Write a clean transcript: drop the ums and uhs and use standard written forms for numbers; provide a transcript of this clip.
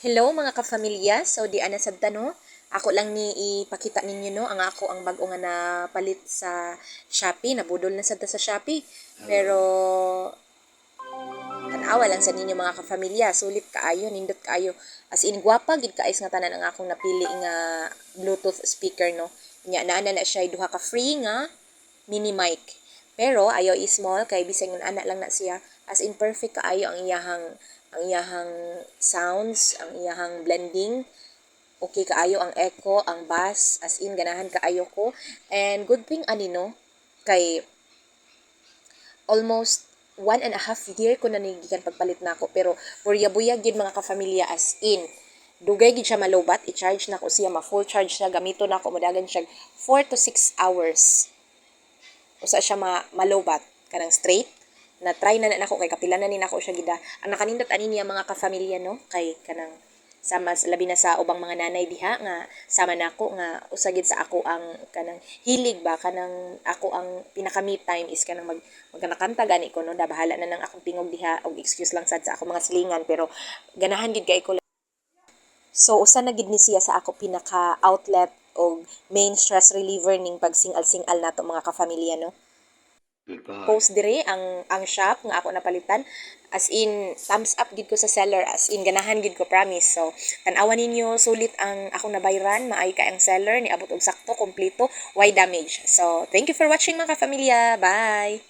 Hello mga kafamilya, so di ana sad no. Ako lang ni ipakita ninyo no ang ako ang bag-o nga napalit sa Shopee, nabudol na sad ta sa Shopee. Pero tanawa lang sa ninyo mga kafamilya, sulit kaayo, nindot kaayo. As in gwapa gid kaayos nga tanan ang akong napili nga Bluetooth speaker no. Nya naa na siya duha ka free nga mini mic. Pero ayaw i-small kay bisag nun ana lang na siya. As in perfect kaayo ang iyahang sounds, ang iyahang blending. Okay kaayo ang echo, ang bass, as in ganahan kaayo ko. And good thing ani no, kay almost 1.5 year ko na nagigikan pagpalit na ako. Pero buya-buya gid mga kafamilya as in. Dugay gid siya malobat, i-charge na ko siya, ma-full charge siya, gamito na ako, madagan siya 4 to 6 hours. Usa siya malobat, kanang straight. Na try na nako kay kapila na ni nako siya gida. Ang nakanindot ani niya mga kafamilya no, kay kanang sama labi na sa ubang mga nanay diha nga sama nako nga usagid sa ako ang kanang hilig ba kanang ako ang pinaka me time is kanang magkanakanta gani ko no, da bahala na nang akong tingog diha og excuse lang sad sa ako mga silingan pero ganahan gid kay ko. So usa na gid ni siya sa ako pinaka outlet og main stress reliever ning pagsingal-singal nato mga kafamilya no. Post dire ang shop nga ako napalitan, as in thumbs up gid ko sa seller, as in ganahan gid ko, promise. So tan-awan ninyo, sulit ang akong nabayran, maay ka ang seller, niabot og sakto kompleto, why damage. So thank you for watching mga ka-familia, bye.